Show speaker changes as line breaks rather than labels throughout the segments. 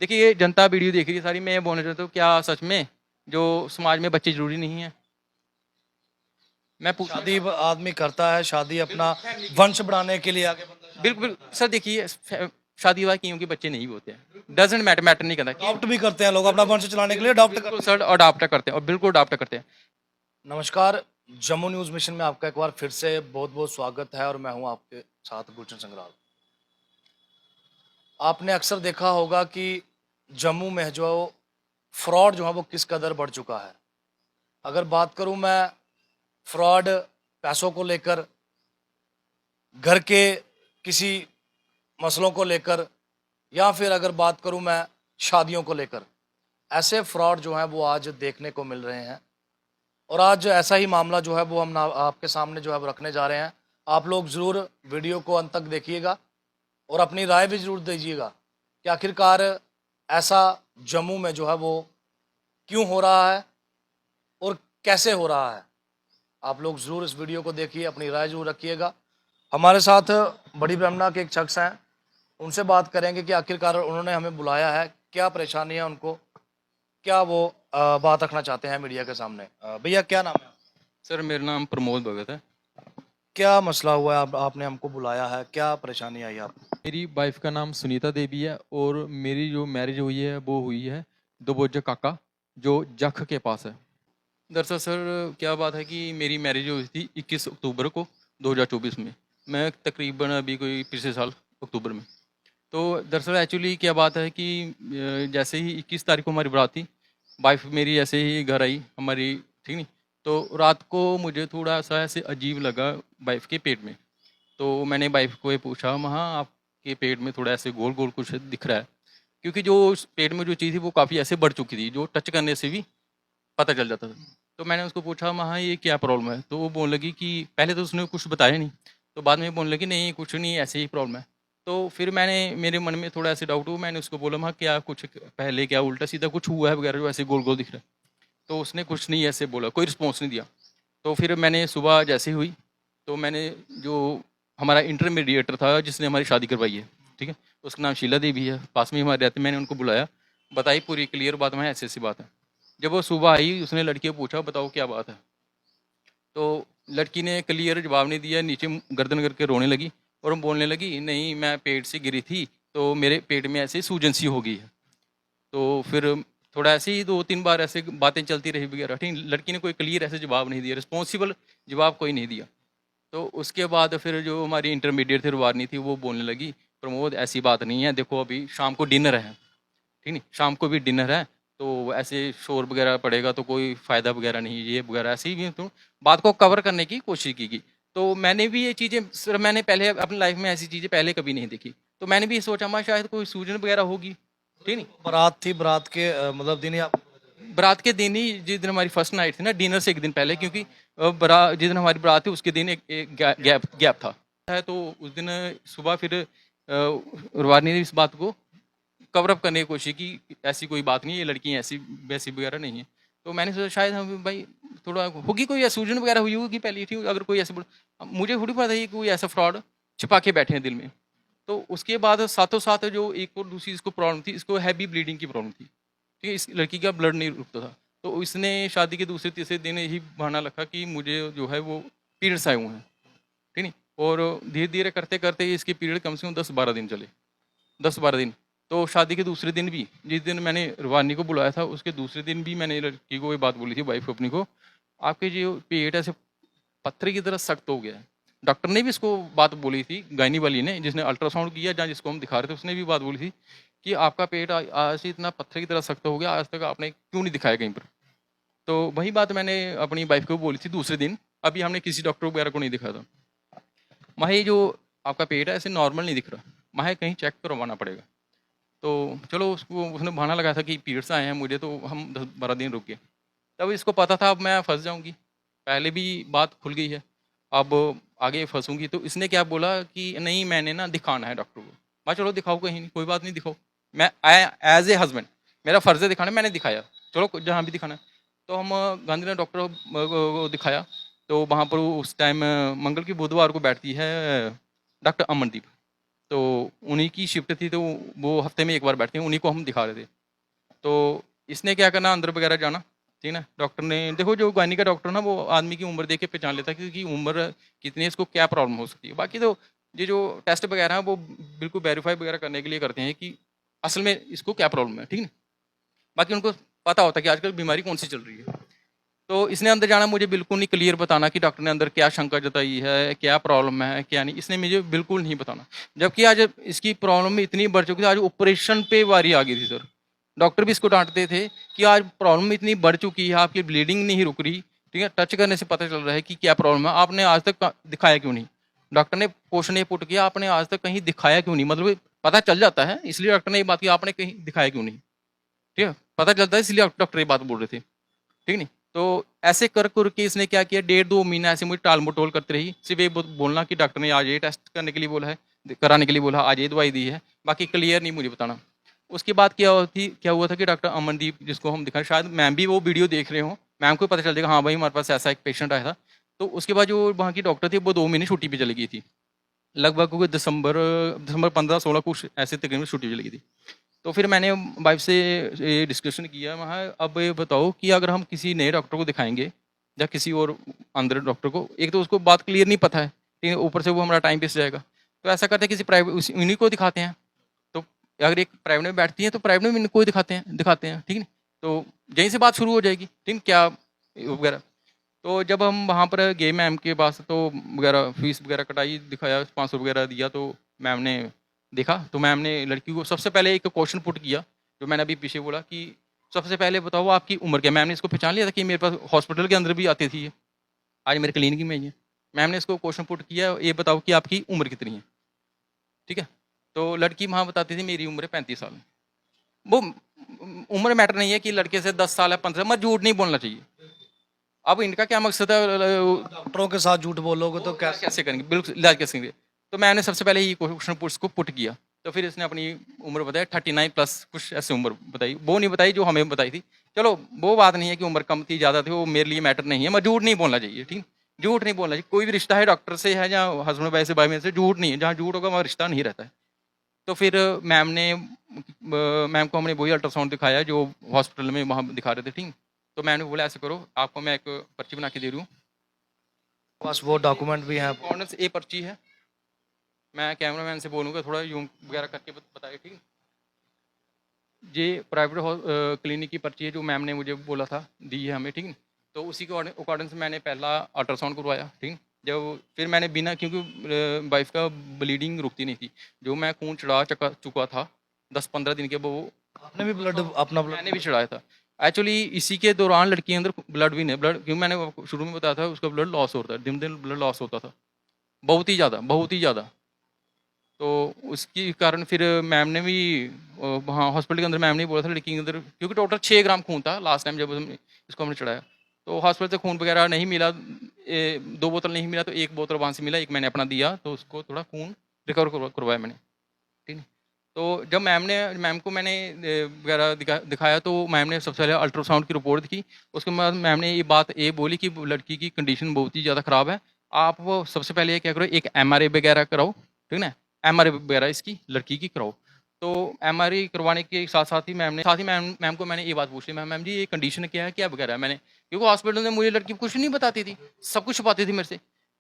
देखिए ये जनता वीडियो देख रही है सारी, मैं ये बोलना चाहता हूँ क्या सच में जो समाज में बच्चे ज़रूरी नहीं हैं? मैं पूछना
शादी
चाहता हूँ।
आदमी करता है, शादी अपना
बिल्कुल फैमिली के
वंश
लिए।
बढ़ाने के लिए आगे बढ़ता है, शादी
बिल्कुल,
करता है।
सर देखिए शादी-वादी क्यों के बच्चे नहीं होते हैं। डज़न्ट मैटर नहीं करता कि
अडॉप्ट भी करते हैं लोग, अपना
बिल्कुल,
वंश चलाने के लिए
बिल्कुल,
अडॉप्ट
बिल्कुल
करते हैं।
सर अडॉप्ट करते हैं और बिल्कुल अडॉप्ट करते हैं।
नमस्कार, जम्मू न्यूज़ मिशन में आपका एक बार फिर से बहुत-बहुत स्वागत है और मैं हूं आपके साथ गुलशन संग्राल। आपने अक्सर देखा होगा कि जम्मू में जो फ्रॉड जो है वो किस कदर बढ़ चुका है। अगर बात करूं मैं फ्रॉड पैसों को लेकर, घर के किसी मसलों को लेकर, या फिर अगर बात करूं मैं शादियों को लेकर, ऐसे फ्रॉड जो हैं वो आज देखने को मिल रहे हैं। और आज ऐसा ही मामला जो है वो हम आपके सामने जो है वो रखने जा रहे हैं। आप लोग ज़रूर वीडियो को अंत तक देखिएगा और अपनी राय भी ज़रूर दीजिएगा कि आखिरकार ऐसा जम्मू में जो है वो क्यों हो रहा है और कैसे हो रहा है। आप लोग ज़रूर इस वीडियो को देखिए, अपनी राय ज़रूर रखिएगा। हमारे साथ बड़ी ब्रह्मणा के एक शख्स हैं, उनसे बात करेंगे कि आखिरकार उन्होंने हमें बुलाया है, क्या परेशानी है उनको, क्या वो बात रखना चाहते हैं मीडिया के सामने। भैया क्या नाम है?
सर मेरा नाम प्रमोद भगत है।
क्या मसला हुआ है, आपने हमको बुलाया है, क्या परेशानी आई आपको?
मेरी वाइफ़ का नाम सुनीता देवी है और मेरी जो मैरिज हुई है वो हुई है दोबोजा काका जो जख के पास है। दरअसल सर क्या बात है कि मेरी मैरिज हुई थी 21 अक्टूबर को 2024 में। मैं तकरीबन अभी कोई पिछले साल अक्टूबर में। तो दरअसल एक्चुअली क्या बात है कि जैसे ही 21 तारीख को हमारी बारात थी, वाइफ़ मेरी ऐसे ही घर आई हमारी, ठीक नहीं? तो रात को मुझे थोड़ा-सा ऐसे अजीब लगा वाइफ़ के पेट में। तो मैंने वाइफ़ को ये पूछा, महा आपके पेट में थोड़ा ऐसे गोल-गोल कुछ दिख रहा है। क्योंकि जो उस पेट में जो चीज़ थी वो काफ़ी ऐसे बढ़ चुकी थी, जो टच करने से भी पता चल जाता था। तो मैंने उसको पूछा, महा ये क्या प्रॉब्लम है? तो वो बोलने लगी कि पहले तो उसने कुछ बताया नहीं, तो बाद में बोलने लगी नहीं कुछ नहीं ऐसे ही प्रॉब्लम है। तो फिर मेरे मन में थोड़ा ऐसे डाउट हुआ, मैंने उसको बोला, महा क्या कुछ पहले क्या उल्टा-सीधा कुछ हुआ है वगैरह जो ऐसे गोल-गोल दिख रहा है? तो उसने कुछ नहीं ऐसे बोला, कोई रिस्पॉन्स नहीं दिया। तो फिर मैंने सुबह जैसे ही हुई, तो मैंने जो हमारा इंटरमीडिएटर था जिसने हमारी शादी करवाई है, ठीक है? उसका नाम शीला देवी है, पास में ही हमारे रहते, मैंने उनको बुलाया, बताई पूरी क्लियर बात, मैं ऐसी-ऐसी बात है। जब वो सुबह आई उसने लड़की को पूछा बताओ क्या बात है? तो लड़की ने क्लियर जवाब नहीं दिया, नीचे गर्दन करके रोने लगी और वो बोलने लगी नहीं मैं पेट से गिरी थी, तो मेरे पेट में ऐसे सूजन सी हो गई है। तो फिर थोड़ा ऐसे ही 2-3 बार ऐसे बातें चलती रही वगैरह, ठीक, लड़की ने कोई क्लियर ऐसे जवाब नहीं दिया, रिस्पॉन्सिबल जवाब कोई नहीं दिया। तो उसके बाद फिर जो हमारी इंटरमीडिएट थी रुवारनी थी वो बोलने लगी, प्रमोद ऐसी बात नहीं है, देखो अभी शाम को डिनर है, ठीक नहीं, शाम को भी डिनर है, तो ऐसे शोर वगैरह पड़ेगा तो कोई फ़ायदा वगैरह नहीं, ये वगैरह ऐसे ही तो बात को कवर करने की कोशिश की। तो मैंने भी ये चीज़ें सर मैंने पहले अपनी लाइफ में ऐसी चीज़ें पहले कभी नहीं देखी। तो मैंने भी सोचा मैं शायद कोई सूजन वगैरह होगी, ठीक नहीं?
बारात थी, बारात के मतलब दिन ही आप?
बारात के दिन ही जिस दिन हमारी फर्स्ट नाइट थी ना, डिनर से एक दिन पहले, क्योंकि जिस दिन हमारी बारात थी उसके दिन एक गैप था। है तो उस दिन सुबह फिर रुवानी ने इस बात को कवर अप करने की कोशिश की, ऐसी कोई बात नहीं है, ये लड़की ऐसी वैसी वगैरह नहीं है। तो मैंने सोचा शायद हम भाई थोड़ा होगी कोई सूजन वगैरह हुई होगी पहले, ठीक, अगर कोई ऐसे मुझे थोड़ी पता है कि कोई ऐसा फ्रॉड छिपा के बैठे हैं दिल में। तो उसके बाद साथों साथ जो एक और दूसरी इसको प्रॉब्लम थी, इसको हैवी ब्लीडिंग की प्रॉब्लम थी, ठीक है, इस लड़की का ब्लड नहीं रुकता था। तो इसने शादी के दूसरे तीसरे दिन यही बहाना रखा कि मुझे जो है वो पीरियड्स आए हुए हैं, ठीक नहीं, और धीरे धीरे करते करते इसके पीरियड कम से कम 10-12 दिन चले, 10-12 दिन। तो शादी के दूसरे दिन भी, जिस दिन मैंने रूहानी को बुलाया था उसके दूसरे दिन भी मैंने लड़की को ये बात बोली थी, वाइफ अपनी को, आपके जो पेट ऐसे पत्थर की तरह सख्त हो गया है। डॉक्टर ने भी इसको बात बोली थी, गायनी वाली ने, जिसने अल्ट्रासाउंड किया जहाँ जिसको हम दिखा रहे थे, उसने भी बात बोली थी कि आपका पेट आज से इतना पत्थर की तरह सख्त हो गया, आज तक आपने क्यों नहीं दिखाया कहीं पर? तो वही बात मैंने अपनी वाइफ को बोली थी दूसरे दिन, अभी हमने किसी डॉक्टर वगैरह को नहीं दिखाया था। माहे जो आपका पेट है ऐसे नॉर्मल नहीं दिख रहा, माहे कहीं चेक करवाना पड़ेगा। तो चलो उसको उसने बहाना लगाया था कि पीरियड्स आए हैं मुझे, तो हम 10-12 दिन रुक गए। तब इसको पता था अब मैं फँस जाऊँगी, पहले भी बात खुल गई है, अब आगे फँसूँगी। तो इसने क्या बोला कि नहीं मैंने ना दिखाना है डॉक्टर को। मैं चलो दिखाओ कहीं नहीं, कोई बात नहीं दिखाओ। मैं एज़ ए हस्बैंड मेरा फ़र्ज़ है दिखाना, मैंने दिखाया। चलो जहाँ भी दिखाना है। तो हम गांधीनगर डॉक्टर को दिखाया, तो वहाँ पर उस टाइम मंगल की बुधवार को बैठती है डॉक्टर अमनदीप। तो उन्हीं की शिफ्ट थी, तो वो हफ्ते में एक बार बैठते हैं, उन्हीं को हम दिखा रहे थे। तो इसने क्या करना, अंदर वगैरह जाना, ठीक है ना। डॉक्टर ने देखो, जो गायनी का डॉक्टर ना, वो आदमी की उम्र देख के पहचान लेता है कि उसकी उम्र कितनी है, इसको क्या प्रॉब्लम हो सकती है। बाकी तो ये जो टेस्ट वगैरह है वो बिल्कुल वेरीफाई वगैरह करने के लिए करते हैं कि असल में इसको क्या प्रॉब्लम है, ठीक है। बाकी उनको पता होता है कि आजकल बीमारी कौन सी चल रही है। तो इसने अंदर जाना, मुझे बिल्कुल नहीं क्लियर बताना कि डॉक्टर ने अंदर क्या शंका जताई है, क्या प्रॉब्लम है, क्या नहीं, इसने मुझे बिल्कुल नहीं बताना। जबकि आज इसकी प्रॉब्लम इतनी बढ़ चुकी थी, आज ऑपरेशन पे बारी आ गई थी सर। डॉक्टर भी इसको डांटते थे कि आज प्रॉब्लम इतनी बढ़ चुकी है, आपकी ब्लीडिंग नहीं रुक रही, ठीक है, टच करने से पता चल रहा है कि क्या प्रॉब्लम है, आपने आज तक दिखाया क्यों नहीं। डॉक्टर ने क्वेश्चन ये पुट किया, आपने आज तक कहीं दिखाया क्यों नहीं, मतलब पता चल जाता है, इसलिए डॉक्टर ने ये बात की, आपने कहीं दिखाया क्यों नहीं, ठीक है, पता चलता है, इसलिए डॉक्टर ये बात बोल रहे थे, ठीक नहीं। तो ऐसे कर कर के इसने क्या किया, 1.5-2 महीना ऐसे मुझे टाल मटोल करते रही, सिर्फ ये बोलना कि डॉक्टर ने आज ये टेस्ट करने के लिए बोला है, कराने के लिए बोला, आज ये दवाई दी है, बाकी क्लियर नहीं मुझे बताना। उसके बाद क्या हुआ था कि डॉक्टर अमनदीप, जिसको हम दिखाएं, शायद मैम भी वो वीडियो देख रहे हो, मैम को पता चल जाएगा हाँ भाई हमारे पास ऐसा एक पेशेंट आया था। तो उसके बाद जो वहाँ की डॉक्टर थी, वो 2 महीने छुट्टी पे चली गई थी, लगभग कोई दिसंबर दिसंबर 15-16 कुछ ऐसे तकरीबन छुट्टी पे चली गई थी। तो फिर मैंने वाइफ से ये डिस्कशन किया वहाँ, अब ये बताओ कि अगर हम किसी नए डॉक्टर को दिखाएंगे या किसी और अंदर डॉक्टर को, एक तो उसको बात क्लियर नहीं पता है, ठीक है, ऊपर से वो हमारा टाइम वेस्ट जाएगा। तो ऐसा करते हैं किसी प्राइवेट उन्हीं को दिखाते हैं। तो अगर एक प्राइवेट में बैठती है तो प्राइवेट में इनको ही दिखाते हैं, ठीक है। तो यहीं से बात शुरू हो जाएगी, ठीक है, क्या वगैरह। तो जब हम वहाँ पर गए मैम के पास, तो वगैरह फीस वगैरह कटाई, दिखाया, 500 वगैरह दिया, तो मैम ने देखा, तो मैम ने लड़की को सबसे पहले एक क्वेश्चन पुट किया, जो मैंने अभी पीछे बोला कि सबसे पहले बताओ आपकी उम्र क्या। मैम ने इसको पहचान लिया था कि मेरे पास हॉस्पिटल के अंदर भी आती थी ये, आज मेरे क्लिनिक में ही है। मैम ने इसको क्वेश्चन पुट किया, ये बताओ कि आपकी उम्र कितनी है, ठीक है। तो लड़की वहाँ बताती थी मेरी उम्र है 35 साल। वो उम्र मैटर नहीं है कि लड़के से 10 साल है, 15, मत झूठ नहीं बोलना चाहिए। अब इनका क्या मकसद है,
डॉक्टरों के साथ झूठ बोलोगे तो
इलाज
कैसे?
कैसे करेंगे, बिल्कुल इलाज कैसे करेंगे। तो मैंने सबसे पहले ये क्वेश्चन उसको पुट किया, तो फिर इसने अपनी उम्र बताई, 39+ कुछ ऐसे उम्र बताई, वो नहीं बताई जो हमें बताई थी। चलो वो बात नहीं है कि उम्र कम थी ज़्यादा थी, वो मेरे लिए मैटर नहीं है, मैं झूठ नहीं बोलना चाहिए, ठीक, झूठ नहीं बोलना चाहिए। कोई भी रिश्ता है डॉक्टर से है या हस्बैंड वाइफ से, भाई में से, झूठ नहीं है, जहाँ झूठ होगा वहाँ रिश्ता नहीं रहता है। तो फिर मैम को हमने वही अल्ट्रासाउंड दिखाया जो हॉस्पिटल में वहाँ दिखा रहे थे, ठीक। तो मैम ने बोला ऐसे करो, आपको मैं एक पर्ची बना के दे रही हूँ,
पास वो डॉक्यूमेंट भी हैं?
कॉर्नर से ए पर्ची है, मैं कैमरामैन से बोलूँगा थोड़ा यूम वगैरह करके बताए, ठीक। ये प्राइवेट क्लिनिक की पर्ची है जो मैम ने मुझे बोला था, दी है हमें, ठीक। तो उसी के अकॉर्डिंग से मैंने पहला अल्ट्रासाउंड करवाया, ठीक। जब फिर मैंने बिना, क्योंकि वाइफ का ब्लीडिंग रुकती नहीं थी, जो मैं खून चढ़ा चुका था 10-15 दिन के, वो
आपने भी ब्लड, अपना ब्लड?
मैंने भी चढ़ाया था। एक्चुअली इसी के दौरान लड़की के अंदर ब्लड भी नहीं, ब्लड, क्योंकि मैंने आपको शुरू में बताया था उसका ब्लड लॉस होता है, दिन दिन ब्लड लॉस होता था, बहुत ही ज़्यादा, बहुत ही ज़्यादा। तो उसके कारण फिर मैम ने भी वहाँ हॉस्पिटल के अंदर मैम ने बोला था लड़की के अंदर, क्योंकि टोटल 6 ग्राम खून था लास्ट टाइम जब इसको हमने चढ़ाया। तो हॉस्पिटल से खून वगैरह नहीं मिला, 2 बोतल नहीं मिला, तो 1 बोतल वहाँ से मिला, एक मैंने अपना दिया, तो उसको थोड़ा खून रिकवर करवाया मैंने, ठीक है। तो जब मैम को मैंने वगैरह दिखाया, तो मैम ने सबसे पहले अल्ट्रासाउंड की रिपोर्ट दिखी। उसके बाद मैम ने ये बोली कि लड़की की कंडीशन बहुत ही ज़्यादा ख़राब है, आप वो सबसे पहले ये क्या करो, एक MRI वगैरह कराओ, ठीक है ना, MRI वगैरह इसकी लड़की की कराओ। तो MRI करवाने के साथ ही मैम को मैंने ये बात पूछी, मैम जी ये कंडीशन क्या है, क्या वगैरह है, मैंने, क्योंकि हॉस्पिटल में मुझे लड़की कुछ नहीं बताती थी, सब कुछ छुपाती थी मेरे से।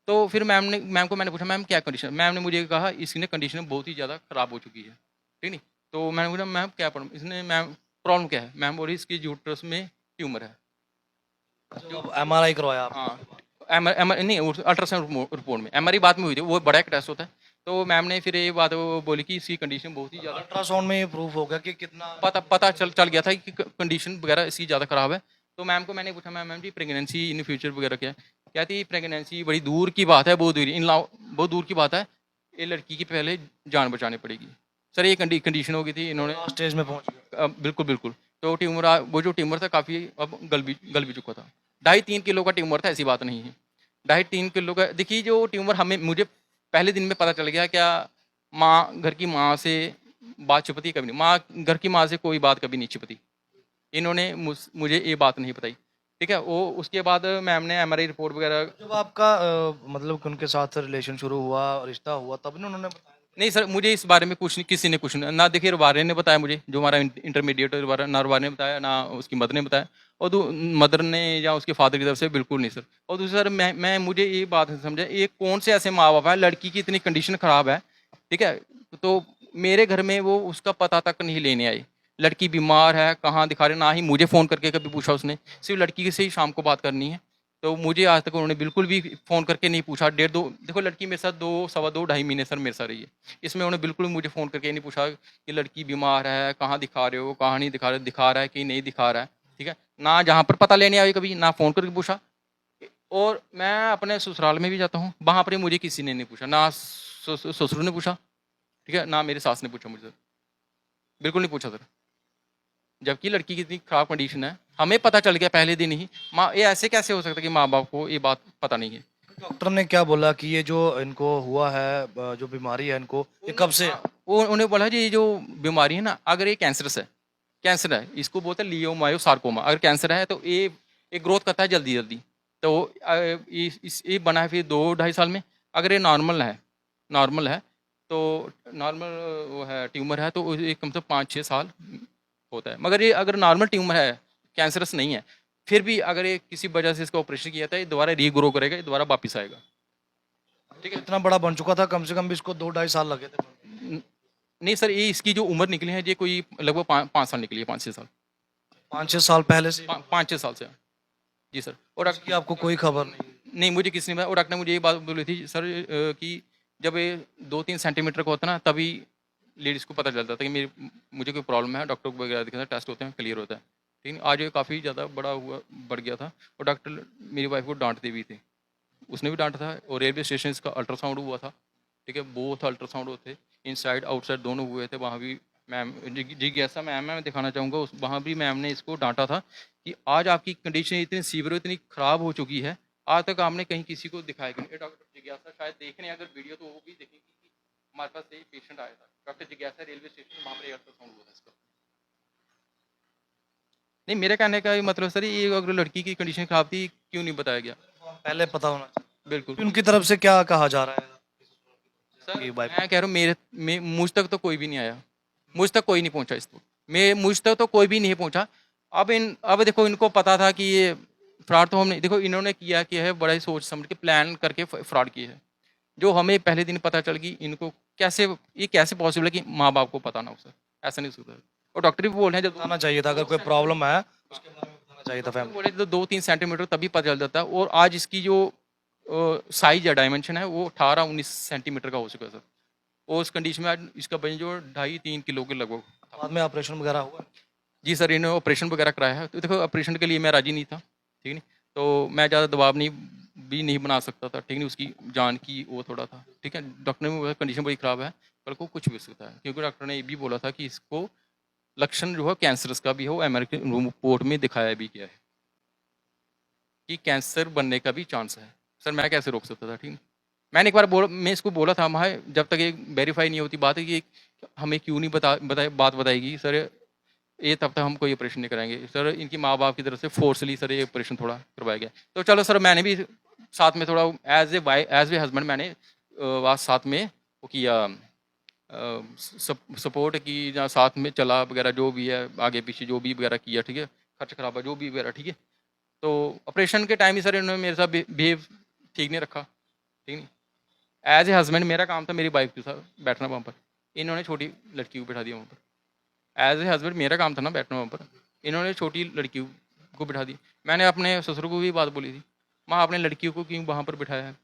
तो फिर मैम को मैंने पूछा, मैम क्या कंडीशन, मैम ने मुझे कहा इसकी कंडीशन बहुत ही ज़्यादा ख़राब हो चुकी है, ठीक नहीं। तो मैंने बोला मैम क्या प्रॉब्लम, इसने मैम प्रॉब्लम क्या है, मैम बोली इसकी यूट्रस में ट्यूमर है।
जो MRI करवाया आप?
हाँ, नहीं, अल्ट्रासाउंड रिपोर्ट में, MRI बाद में हुई थी, वो बड़ा एक टेस्ट होता है। तो मैम ने फिर ये बात वो बोली कि इसकी कंडीशन बहुत ही ज़्यादा,
अल्ट्रासाउंड में ये प्रूफ हो गया कि कितना
पता चल गया था कि कंडीशन वगैरह इसकी ज़्यादा ख़राब है। तो मैम को मैंने पूछा, ma'am ji pregnancy in future वगैरह क्या है, कहती प्रेगनेंसी बड़ी दूर की बात है, बहुत दूर की बात है, ये लड़की की पहले जान बचानी पड़ेगी। सर ये कंडीशन हो गई थी, इन्होंने
स्टेज में पहुंच गया?
बिल्कुल बिल्कुल। तो वो जो ट्यूमर था काफ़ी अब गल भी चुका था, 2.5-3 किलो का ट्यूमर था, ऐसी बात नहीं है, 2.5-3 किलो का। देखिए जो ट्यूमर मुझे पहले दिन में पता चल गया, क्या घर की माँ से बात छिपती कभी नहीं, घर की माँ से कोई बात कभी नहीं छिपती, इन्होंने मुझे ये बात नहीं बताई, ठीक है। वो उसके बाद मैम ने MRI रिपोर्ट वगैरह,
जब आपका मतलब कि उनके साथ रिलेशन शुरू हुआ, रिश्ता हुआ, तब ने उन्होंने बताया?
नहीं सर, मुझे इस बारे में कुछ नहीं, किसी ने कुछ नहीं, ना देखिए रवारे ने बताया मुझे, जो हमारा इंटरमीडिएट रवारा, ना रवारे ने बताया, ना उसकी मदर ने बताया, और मदर ने या उसके फादर की तरफ से बिल्कुल नहीं सर। और दूसरा सर, मैं मुझे ये बात नहीं समझा, ये कौन से ऐसे माँ बाप है, लड़की की इतनी कंडीशन खराब है, ठीक है, तो मेरे घर में वो उसका पता तक नहीं लेने आए। लड़की बीमार है, कहाँ दिखा रहे, ना ही मुझे फ़ोन करके कभी पूछा उसने, सिर्फ लड़की से ही शाम को बात करनी है। तो मुझे आज तक उन्होंने बिल्कुल भी फ़ोन करके नहीं पूछा, डेढ़ दो, देखो लड़की मेरे साथ 2 सवा 2 ढाई महीने सर मेरे साथ रही है। इसमें उन्होंने बिल्कुल मुझे फ़ोन करके नहीं पूछा कि लड़की बीमार है, कहाँ दिखा रहे हो, कहाँ नहीं दिखा रहे, दिखा रहा है कि नहीं दिखा रहा है, ठीक है। ना जहाँ पर पता लेने आए कभी, ना फ़ोन करके पूछा। और मैं अपने ससुराल में भी जाता हूँ, वहाँ पर मुझे किसी ने नहीं पूछा, ना ससुर ने पूछा, ठीक है, ना मेरी सास ने पूछा मुझसे, बिल्कुल नहीं पूछा सर। जबकि लड़की की इतनी खराब कंडीशन है, हमें पता चल गया पहले दिन ही। माँ, ये ऐसे कैसे हो सकता है कि माँ बाप को ये बात पता नहीं है।
डॉक्टर ने क्या बोला कि ये जो इनको हुआ है, जो बीमारी है इनको, ये कब से है?
हाँ, वो उन्हें बोला जी, ये जो बीमारी है ना, अगर ये कैंसरस है, कैंसर है, इसको बोलते हैं लियोमायोसार्कोमा। अगर कैंसर है तो ये ग्रोथ करता है जल्दी जल्दी। तो ये बना है फिर 2 ढाई साल में। अगर ये नॉर्मल है तो नॉर्मल वो है, ट्यूमर है, तो ये कम से कम 5-6 साल होता है। मगर ये अगर नॉर्मल ट्यूमर है, कैंसरस नहीं है, फिर भी अगर ये किसी वजह से इसका ऑपरेशन किया था, ये दोबारा रीग्रो करेगा, ये दोबारा वापिस आएगा। ठीक है।
इतना बड़ा बन चुका था, कम से कम भी इसको 2 ढाई साल लगे थे।
न- नहीं सर, ये इसकी जो उम्र निकली है, ये कोई लगभग 5 साल निकली है, 5-6 साल,
5-6 साल पहले से
5-6 साल से। जी सर। और
इसकी आपको कोई खबर नहीं?
नहीं, मुझे किसी ने बताया, और डॉक्टर ने मुझे ये बात बोली थी सर, कि जब ये 2-3 सेंटीमीटर का होता है ना, तभी लेडीज़ को पता चलता था कि मुझे कोई प्रॉब्लम है। डॉक्टर को वगैरह दिखाता, टेस्ट होते हैं, क्लियर होता है। ठीक है। आज ये काफ़ी ज़्यादा बढ़ गया था, और डॉक्टर मेरी वाइफ को डांटते भी थे, उसने भी डांटा था। और रेलवे स्टेशन इसका अल्ट्रासाउंड हुआ था, ठीक है, बोथ अल्ट्रासाउंड होते, इनसाइड आउटसाइड दोनों हुए थे। वहाँ भी मैम जिज्ञासा मैम मैं दिखाना चाहूँगा, उस वहाँ भी मैम ने इसको डांटा था कि आज आपकी कंडीशन इतनी सीवियर, इतनी ख़राब हो चुकी है, आज तक आपने कहीं किसी को दिखाया कि नहीं। डॉक्टर जिज्ञासा शायद देख रहे हैं अगर वीडियो, तो वो भी देखेंगे कि हमारे पास एक पेशेंट आया था, डॉक्टर जिज्ञासा, रेलवे स्टेशन, वहाँ पर अल्ट्रासाउंड हुआ था इसका। नहीं, मेरे कहने का ये मतलब सर, ये अगर लड़की की कंडीशन ख़राब थी, क्यों नहीं बताया गया।
पहले पता होना चाहिए।
बिल्कुल
उनकी तरफ से क्या कहा जा रहा है
सर,
कि वाइफ?
मैं कह रहा हूँ, मुझ तक तो कोई भी नहीं आया, मुझ तक कोई नहीं पहुंचा इसको, मुझ तक तो कोई भी नहीं पहुंचा। अब देखो, इनको पता था कि ये फ्रॉड, तो हमने देखो इन्होंने किया है, बड़ा ही सोच समझ के प्लान करके फ्रॉड किया है, जो हमें पहले दिन पता चल गई। इनको कैसे पॉसिबल है कि माँ बाप को पता ना हो सर, ऐसा नहीं हो सकता। और डॉक्टर भी बोल रहे हैं, जब
बताना चाहिए था, अगर कोई प्रॉब्लम है उसके बारे में बताना चाहिए था फैमिली।
बोले तो 2-3 सेंटीमीटर तभी पता चल जाता है, और आज इसकी जो साइज या डायमेंशन है, वो 18-19 सेंटीमीटर का हो चुका है सर। और उस कंडीशन में आज इसका वजन जो 2.5-3 किलो के लगभग।
बाद में ऑपरेशन वगैरह हुआ?
जी सर, इन्होंने ऑपरेशन वगैरह कराया है। तो देखो, ऑपरेशन के लिए मैं राजी नहीं था, ठीक नहीं, तो मैं ज़्यादा दबाव नहीं बना सकता था, ठीक नहीं, उसकी जान की वो थोड़ा था, ठीक है। डॉक्टर ने बोला कंडीशन बड़ी ख़राब है, कल को कुछ भी हो सकता है, क्योंकि डॉक्टर ने ये भी बोला था कि इसको लक्षण जो है कैंसरस का भी हो, अमेरिकन रिपोर्ट में दिखाया भी गया है कि कैंसर बनने का भी चांस है। सर मैं कैसे रोक सकता था, ठीक है। मैंने एक बार मैं इसको बोला था, मैं जब तक ये वेरीफाई नहीं होती बात है कि हमें क्यों नहीं बात बताएगी सर, ये तब तक हम कोई ऑपरेशन नहीं कराएंगे सर। इनकी माँ बाप की तरफ से फोर्सली सर ये ऑपरेशन थोड़ा करवाया गया। तो चलो सर, मैंने भी साथ में थोड़ा एज ए हस्बैंड मैंने साथ में वो किया, सपोर्ट की, या साथ में चला वगैरह, जो भी है आगे पीछे जो भी वगैरह किया, ठीक है, खर्च खराबा जो भी वगैरह, ठीक है। तो ऑपरेशन के टाइम ही सर इन्होंने मेरे साथ बिहेव ठीक नहीं रखा, ठीक नहीं। एज ए हस्बैंड मेरा काम था मेरी वाइफ के साथ बैठना वहाँ पर, इन्होंने छोटी लड़की को बैठा दिया वहाँ पर। एज ए हस्बैंड मेरा काम था ना बैठना वहाँ पर, इन्होंने छोटी लड़की को बिठा दी। मैंने अपने ससुर को भी बात बोली थी, माँ अपने लड़कियों को क्यों वहाँ पर बिठाया है।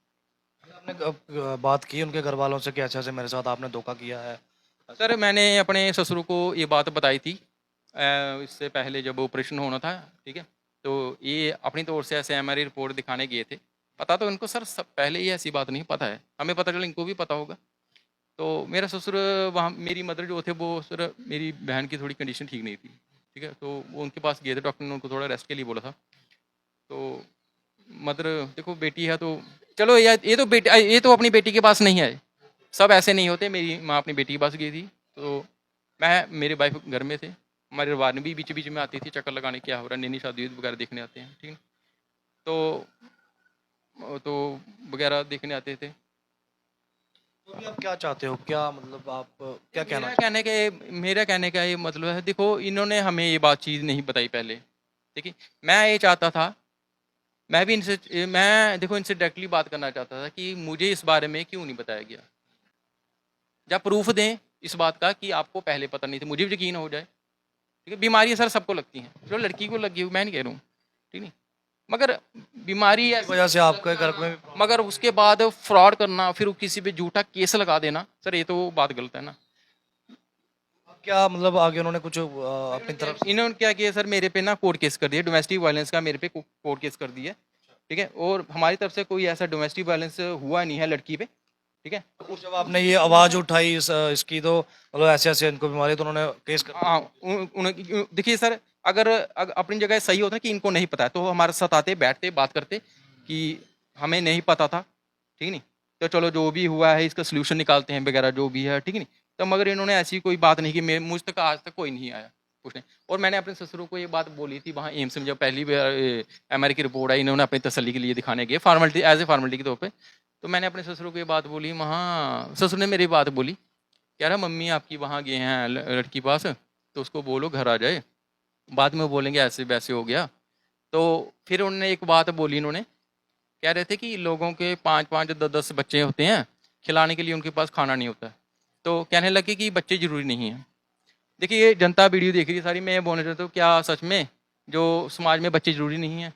आपने बात की उनके घर वालों से कि अच्छा से मेरे साथ आपने धोखा किया है?
सर मैंने अपने ससुर को ये बात बताई थी, इससे पहले जब ऑपरेशन होना था, ठीक है। तो ये अपनी तौर से ऐसे हमारी रिपोर्ट दिखाने गए थे। पता तो इनको सर सब पहले ही ऐसी बात नहीं पता है, हमें पता चला, इनको भी पता होगा। तो मेरा ससुर वहाँ, मेरी मदर जो थे वो सर, मेरी बहन की थोड़ी कंडीशन ठीक नहीं थी, ठीक है, तो वो उनके पास गए थे, डॉक्टर ने उनको थोड़ा रेस्ट के लिए बोला था। तो मदर, देखो बेटी है तो चलो, ये तो अपनी बेटी के पास नहीं है, सब ऐसे नहीं होते। मेरी माँ अपनी बेटी के पास गई थी, तो मेरे वाइफ घर में थे, हमारे रिवाज भी बीच बीच में आती थी चक्कर लगाने, क्या हो रहा है, नई शादी वगैरह देखने आते हैं, ठीक है। तो वगैरह देखने आते थे।
तो अभी आप क्या चाहते हो, क्या मतलब आप क्या कहना
मेरा कहने का ये मतलब है, देखो इन्होंने हमें ये बात चीज़ नहीं बताई पहले, ठीक है। मैं ये चाहता था, मैं देखो इनसे डायरेक्टली बात करना चाहता था कि मुझे इस बारे में क्यों नहीं बताया गया, या प्रूफ दें इस बात का कि आपको पहले पता नहीं था, मुझे भी यकीन हो जाए। ठीक है, बीमारी सर सबको लगती है, चलो लड़की को लगी हुई मैं नहीं कह रहा हूँ, ठीक नहीं, मगर बीमारी
इस
ऐसी,
वजह से आपके घर में भी
मगर उसके बाद फ्रॉड करना, फिर किसी पे झूठा केस लगा देना, सर ये तो बात गलत है ना।
क्या मतलब आगे उन्होंने कुछ अपनी तरफ से
इन्होंने क्या किया सर, मेरे पे ना कोर्ट केस कर दिया, डोमेस्टिक वायलेंस का मेरे पे कोर्ट केस कर दिया, ठीक है, और हमारी तरफ से कोई ऐसा डोमेस्टिक वायलेंस हुआ नहीं है लड़की पे, ठीक है।
तो जब आपने ये आवाज उठाई इसकी, तो मतलब ऐसे ऐसे इनको बीमारी, तो उन्होंने केस कर
हाँ, देखिए सर, अगर अपनी जगह सही होता कि इनको नहीं पता है तो हमारे साथ आते, बैठते, बात करते कि हमें नहीं पता था, ठीक नहीं, तो चलो जो भी हुआ है इसका सोल्यूशन निकालते हैं वगैरह जो भी है, ठीक नहीं। तो मगर इन्होंने ऐसी कोई बात नहीं की, मुझ तक आज तक कोई नहीं आया पूछने। और मैंने अपने ससुरों को ये बात बोली थी वहाँ एम्स में, जब पहली बार MRI की रिपोर्ट आई, इन्होंने अपनी तसल्ली के लिए दिखाने गए, फॉर्मेलिटी, एज ए फॉर्मेलिटी के तौर पर। तो मैंने अपने ससुरों को ये बात बोली वहाँ, ससुर ने मेरी बात बोली, कह रहा मम्मी आपकी वहाँ गए हैं लड़की पास, तो उसको बोलो घर आ जाए, बाद में बोलेंगे ऐसे वैसे हो गया। तो फिर उन्होंने एक बात बोली, इन्होंने कह रहे थे कि लोगों के 5-5 10-10 बच्चे होते हैं, खिलाने के लिए उनके पास खाना नहीं होता है, तो कहने लगे कि बच्चे ज़रूरी नहीं हैं। देखिए ये जनता वीडियो देख रही है सारी, मैं ये बोलना चाहता हूँ क्या सच में जो समाज में बच्चे ज़रूरी नहीं हैं?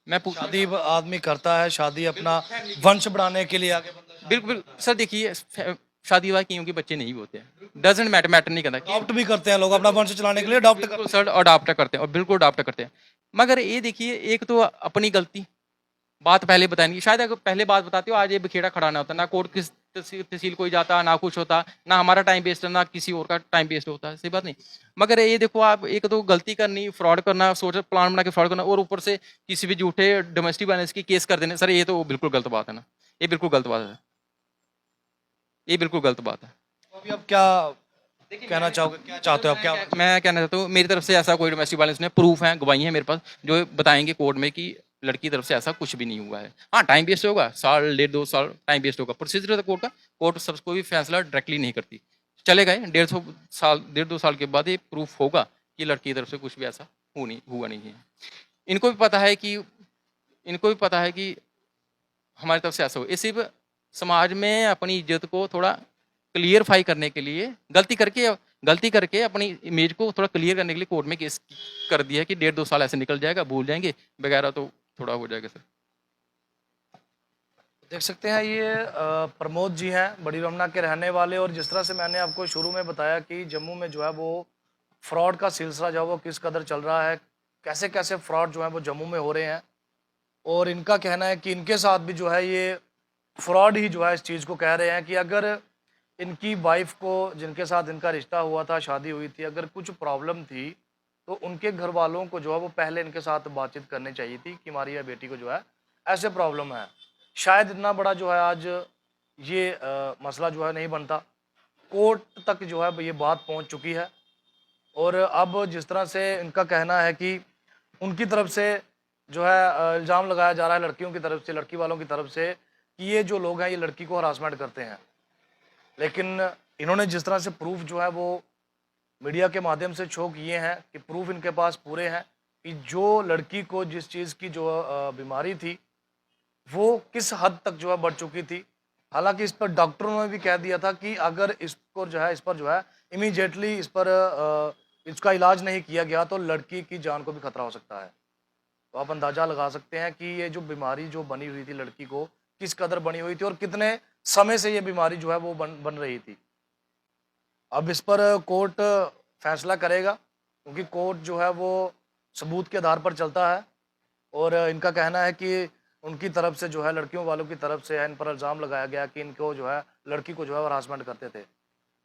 मैं पूछना
शादी आदमी करता है, शादी अपना वंश बढ़ाने के लिए आगे बढ़ता है,
बिल्कुल बिल्कुल सर, देखिए शादी वादी क्योंकि बच्चे नहीं होते हैं, डजेंट मैटर नहीं करता कि
अडॉप्ट भी करते हैं लोग अपना वंश चलाने के लिए, अडॉप्ट करते
बिल्कुल सर अडॉप्ट करते हैं, और बिल्कुल अडॉप्ट करते हैं। मगर ये देखिए, एक तो अपनी गलती, बात पहले बताएंगे, शायद अगर पहले बात बताते हो आज ये बखेड़ा खड़ा ना होता, ना कोर्ट किस तहसील कोई जाता, ना कुछ होता, ना हमारा टाइम वेस्ट, ना किसी और का टाइम वेस्ट होता, सही बात नहीं। मगर ये देखो आप, एक तो गलती करनी, फ्रॉड करना, सोच प्लान बना के फ्रॉड करना, और ऊपर से किसी भी झूठे डोमेस्टिक वायलेंस की केस कर देने, सर ये तो बिल्कुल गलत बात है ना, ये बिल्कुल गलत बात है, ये बिल्कुल गलत बात है।
हैं। अभी आप क्या कहना चाहोगे, क्या चाहते हो आप, क्या
मैं कहना चाहता हूँ मेरी तरफ से ऐसा कोई डोमेस्टिक वायलेंस नहीं, प्रूफ है, गवाही है मेरे पास, जो बताएंगे कोर्ट में कि लड़की की तरफ से ऐसा कुछ भी नहीं हुआ है। हाँ टाइम वेस्ट होगा, साल 1.5 2 साल टाइम वेस्ट होगा, प्रोसीजर है कोर्ट का, कोर्ट सब कोई भी फैसला डायरेक्टली नहीं करती, चले गए 1.5 साल 1.5 2 साल के बाद ये प्रूफ होगा कि लड़की की तरफ से कुछ भी ऐसा हुआ नहीं है। इनको भी पता है कि इनको भी पता है कि हमारी तरफ से ऐसा हो, ये सिर्फ समाज में अपनी इज्जत को थोड़ा क्लियरफाई करने के लिए गलती करके अपनी इमेज को थोड़ा क्लियर करने के लिए कोर्ट में केस कर दिया है कि 1.5 2 साल ऐसे निकल जाएगा, भूल जाएंगे वगैरह, तो थोड़ा हो जाएगा सर।
देख सकते हैं ये प्रमोद जी हैं, बड़ी रमना के रहने वाले। और जिस तरह से मैंने आपको शुरू में बताया कि जम्मू में जो है वो फ्रॉड का सिलसिला जो है वो किस कदर चल रहा है, कैसे कैसे फ्रॉड जो है वो जम्मू में हो रहे हैं, और इनका कहना है कि इनके साथ भी जो है ये फ्रॉड ही जो है इस चीज़ को कह रहे हैं कि अगर इनकी वाइफ को, जिनके साथ इनका रिश्ता हुआ था, शादी हुई थी, अगर कुछ प्रॉब्लम थी तो उनके घर वालों को जो है वो पहले इनके साथ बातचीत करनी चाहिए थी कि हमारी यह बेटी को जो है ऐसे प्रॉब्लम है। शायद इतना बड़ा जो है आज ये मसला जो है नहीं बनता, कोर्ट तक जो है ये बात पहुंच चुकी है। और अब जिस तरह से इनका कहना है कि उनकी तरफ से जो है इल्ज़ाम लगाया जा रहा है लड़कियों की तरफ से, लड़की वालों की तरफ से, कि ये जो लोग हैं ये लड़की को हरासमेंट करते हैं। लेकिन इन्होंने जिस तरह से प्रूफ जो है वो मीडिया के माध्यम से शो किए हैं कि प्रूफ इनके पास पूरे हैं कि जो लड़की को जिस चीज़ की जो बीमारी थी वो किस हद तक जो है बढ़ चुकी थी। हालांकि इस पर डॉक्टरों ने भी कह दिया था कि अगर इसको जो है इस पर जो है इमीडिएटली इस पर इसका इलाज नहीं किया गया तो लड़की की जान को भी खतरा हो सकता है। तो आप अंदाजा लगा सकते हैं कि ये जो बीमारी जो बनी हुई थी लड़की को, किस कदर बनी हुई थी और कितने समय से ये बीमारी जो है वो बन रही थी। अब इस पर कोर्ट फैसला करेगा, क्योंकि कोर्ट जो है वो सबूत के आधार पर चलता है। और इनका कहना है कि उनकी तरफ से जो है, लड़कियों वालों की तरफ से इन पर इल्ज़ाम लगाया गया कि इनको जो है लड़की को जो है हरासमेंट करते थे।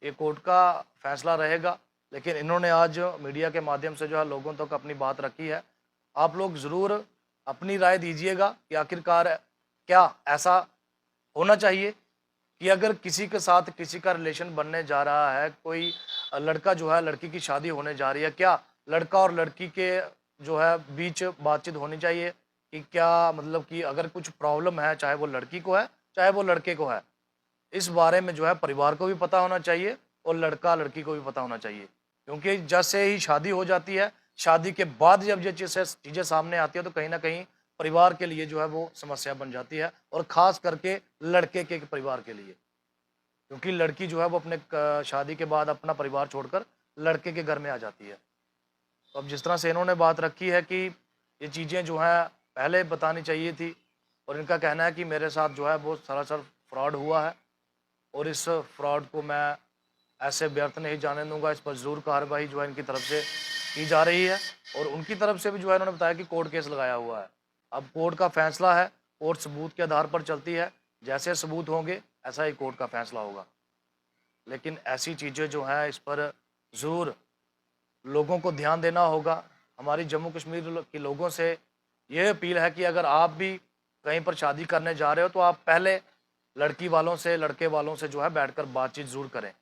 ये कोर्ट का फैसला रहेगा, लेकिन इन्होंने आज मीडिया के माध्यम से जो है लोगों तक अपनी बात रखी है। आप लोग ज़रूर अपनी राय दीजिएगा कि आखिरकार क्या ऐसा होना चाहिए कि अगर किसी के साथ किसी का रिलेशन बनने जा रहा है, कोई लड़का जो है लड़की की शादी होने जा रही है, क्या लड़का और लड़की के जो है बीच बातचीत होनी चाहिए कि क्या मतलब कि अगर कुछ प्रॉब्लम है, चाहे वो लड़की को है चाहे वो लड़के को है, इस बारे में जो है परिवार को भी पता होना चाहिए और लड़का लड़की को भी पता होना चाहिए, क्योंकि जैसे ही शादी हो जाती है, शादी के बाद जब ये चीज़ें सामने आती है तो कहीं ना कहीं परिवार के लिए जो है वो समस्या बन जाती है, और ख़ास करके लड़के के परिवार के लिए, क्योंकि लड़की जो है वो अपने शादी के बाद अपना परिवार छोड़कर लड़के के घर में आ जाती है। तो अब जिस तरह से इन्होंने बात रखी है कि ये चीज़ें जो हैं पहले बतानी चाहिए थी, और इनका कहना है कि मेरे साथ जो है वो सरासर फ्रॉड हुआ है, और इस फ्रॉड को मैं ऐसे व्यर्थ नहीं जाने दूंगा, इस पर ज़रूर कार्रवाई जो है इनकी तरफ से की जा रही है। और उनकी तरफ से भी जो है इन्होंने बताया कि कोर्ट केस लगाया हुआ है। अब कोर्ट का फैसला है, कोर्ट सबूत के आधार पर चलती है, जैसे सबूत होंगे ऐसा ही कोर्ट का फैसला होगा। लेकिन ऐसी चीज़ें जो हैं इस पर ज़रूर लोगों को ध्यान देना होगा। हमारी जम्मू कश्मीर के लोगों से ये अपील है कि अगर आप भी कहीं पर शादी करने जा रहे हो तो आप पहले लड़की वालों से, लड़के वालों से जो है बैठकर बातचीत ज़रूर करें,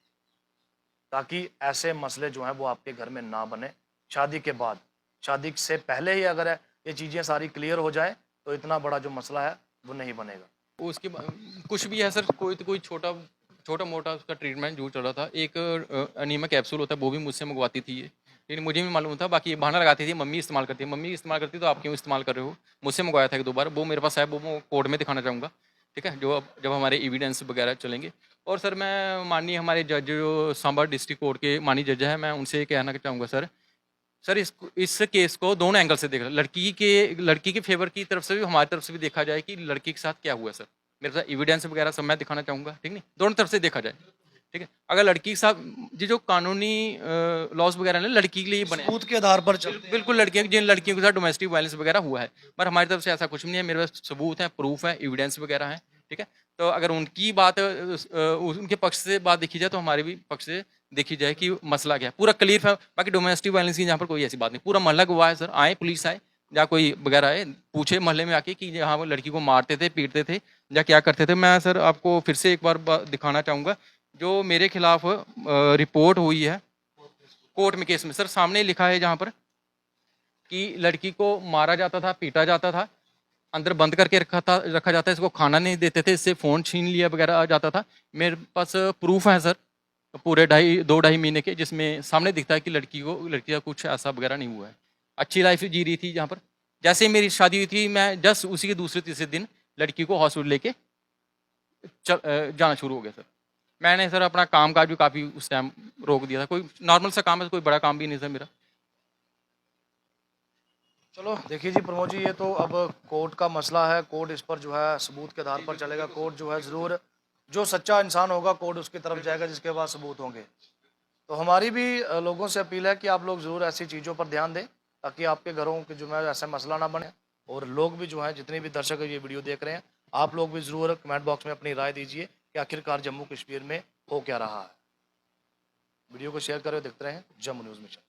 ताकि ऐसे मसले जो हैं वो आपके घर में ना बने शादी के बाद। शादी से पहले ही अगर ये चीज़ें सारी क्लियर हो जाएं तो इतना बड़ा जो मसला है वो नहीं बनेगा।
उसके कुछ भी है सर, कोई छोटा छोटा मोटा उसका ट्रीटमेंट जो चल रहा था। एक अनीमा कैप्सूल होता है, वो भी मुझसे मंगवाती थी ये, लेकिन मुझे भी मालूम था। बाकी ये बहाना लगाती थी मम्मी इस्तेमाल करती है, मम्मी इस्तेमाल करती तो आप क्यों इस्तेमाल कर रहे हो। मुझसे मंगवाया था एक दो बार, वो मेरे पास है, वो मैं कोर्ट में दिखाना चाहूँगा, ठीक है, जो जब हमारे एविडेंस वगैरह चलेंगे। और सर मैं माननीय हमारे जज जो सांबा डिस्ट्रिक्ट कोर्ट के माननीय जज है, मैं उनसे कहना चाहूँगा सर इस केस को दोनों एंगल से देख, लड़की के फेवर की तरफ से भी हमारी तरफ से भी देखा जाए कि लड़की के साथ क्या हुआ सर। मेरे साथ एविडेंस वगैरह सब मैं दिखाना चाहूँगा, ठीक नहीं, दोनों तरफ से देखा जाए, ठीक है। अगर लड़की के साथ जो कानूनी लॉज वगैरह ना लड़की के लिए बने,
सबूत के आधार पर चलते हैं।
बिल्कुल लड़कियों जिन लड़कियों के साथ डोमेस्टिक वायलेंस वगैरह हुआ है, पर हमारी तरफ से ऐसा कुछ भी नहीं है। मेरे पास सबूत है, प्रूफ है, एविडेंस वगैरह है, ठीक है। तो अगर उनकी बात उनके पक्ष से बात देखी जाए तो हमारे भी पक्ष से देखी जाए कि मसला क्या है, पूरा क्लियर है। बाकी डोमेस्टिक वायलेंस की यहाँ पर कोई ऐसी बात नहीं, पूरा मोहल्ला गवाह है सर। आए पुलिस आए या कोई वगैरह आए, पूछे मोहल्ले में आके कि यहाँ वो लड़की को मारते थे, पीटते थे या क्या करते थे। मैं सर आपको फिर से एक बार दिखाना चाहूँगा जो मेरे खिलाफ रिपोर्ट हुई है कोर्ट में, केस में सर सामने लिखा है जहाँ पर कि लड़की को मारा जाता था, पीटा जाता था, अंदर बंद करके रखा जाता है, इसको खाना नहीं देते थे, इससे फ़ोन छीन लिया वगैरह आ जाता था। मेरे पास प्रूफ है सर पूरे 2 ढाई महीने के, जिसमें सामने दिखता है कि लड़की का कुछ ऐसा वगैरह नहीं हुआ है, अच्छी लाइफ जी रही थी। जहाँ पर जैसे मेरी शादी हुई थी, मैं जस्ट उसी के दूसरे तीसरे दिन लड़की को हॉस्पिटल लेके जाना शुरू हो गया सर। मैंने सर अपना काम काज भी काफ़ी उस टाइम रोक दिया था, कोई नॉर्मल सा काम है, कोई बड़ा काम भी नहीं सर मेरा।
चलो देखिए जी प्रमोद जी, ये तो अब कोर्ट का मसला है, कोर्ट इस पर जो है सबूत के आधार पर चलेगा। कोर्ट जो है ज़रूर, जो सच्चा इंसान होगा कोर्ट उसकी तरफ जाएगा जिसके पास सबूत होंगे। तो हमारी भी लोगों से अपील है कि आप लोग ज़रूर ऐसी चीज़ों पर ध्यान दें, ताकि आपके घरों के जो है ऐसा मसला ना बने। और लोग भी जो हैं, जितने भी दर्शक ये वीडियो देख रहे हैं, आप लोग भी ज़रूर कमेंट बॉक्स में अपनी राय दीजिए कि आखिरकार जम्मू कश्मीर में हो क्या रहा है। वीडियो को शेयर करें, देखते रहें जम्मू न्यूज़ मिशन।